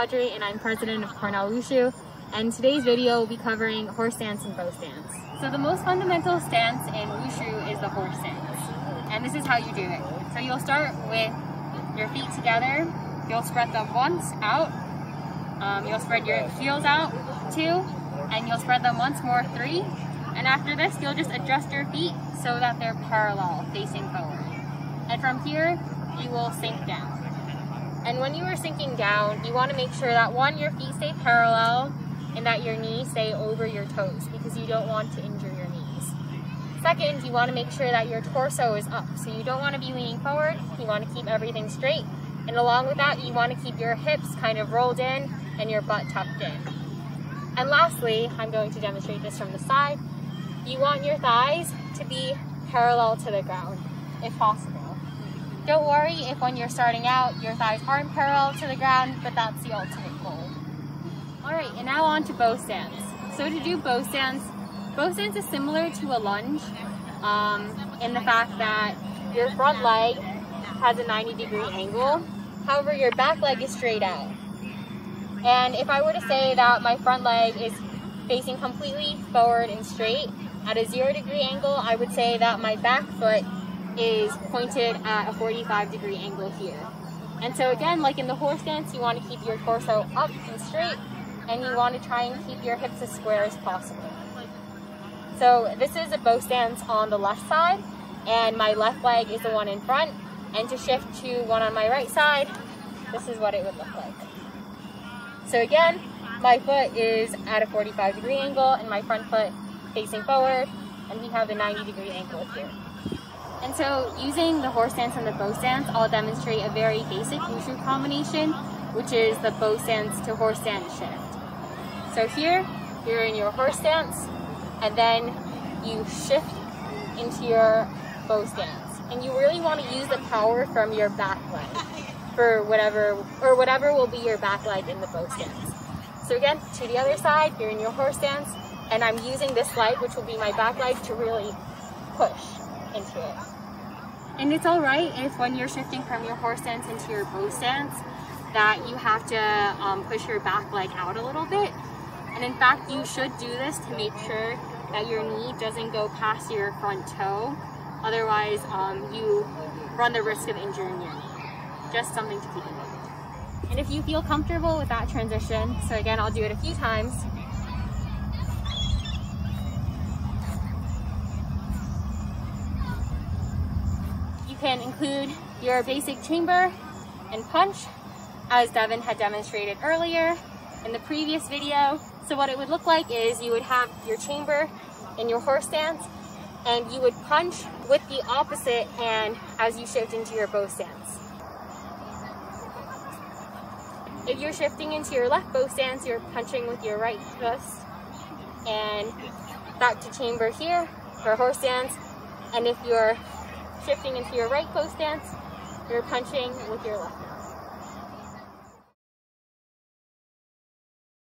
Audrey and I'm president of Cornell Wushu, and today's video will be covering horse stance and bow stance. So the most fundamental stance in Wushu is the horse stance, and this is how you do it. So you'll start with your feet together, you'll spread them once out, you'll spread your heels out 2, and you'll spread them once more 3, and after this you'll just adjust your feet so that they're parallel facing forward. And from here you will sink down. And when you are sinking down, you want to make sure that one, your feet stay parallel and that your knees stay over your toes because you don't want to injure your knees. Second, you want to make sure that your torso is up. So you don't want to be leaning forward, you want to keep everything straight. And along with that, you want to keep your hips kind of rolled in and your butt tucked in. And lastly, I'm going to demonstrate this from the side. You want your thighs to be parallel to the ground, if possible. Don't worry if when you're starting out, your thighs aren't parallel to the ground, but that's the ultimate goal. All right, and now on to bow stance. So to do bow stance is similar to a lunge in the fact that your front leg has a 90-degree angle. However, your back leg is straight out. And if I were to say that my front leg is facing completely forward and straight at a 0-degree angle, I would say that my back foot is pointed at a 45-degree angle here. And so again, like in the horse stance, you want to keep your torso up and straight, and you want to try and keep your hips as square as possible. So this is a bow stance on the left side, and my left leg is the one in front. And to shift to one on my right side, this is what it would look like. So again, my foot is at a 45-degree angle and my front foot facing forward, and we have the 90-degree angle here. And so using the horse stance and the bow stance, I'll demonstrate a very basic Wushu combination, which is the bow stance to horse stance shift. So here, you're in your horse stance, and then you shift into your bow stance. And you really want to use the power from your back leg for whatever will be your back leg in the bow stance. So again, to the other side, you're in your horse stance, and I'm using this leg, which will be my back leg, to really push into it. And it's all right if when you're shifting from your horse stance into your bow stance that you have to push your back leg out a little bit. And in fact, you should do this to make sure that your knee doesn't go past your front toe. Otherwise, you run the risk of injuring your knee. Just something to keep in mind. And if you feel comfortable with that transition, so again, I'll do it a few times. You can include your basic chamber and punch, as Devin had demonstrated earlier in the previous video. So what it would look like is you would have your chamber in your horse stance, and you would punch with the opposite hand as you shift into your bow stance. If you're shifting into your left bow stance, you're punching with your right fist, and back to chamber here for horse stance. And if you're shifting into your right bow stance, you're punching with your left.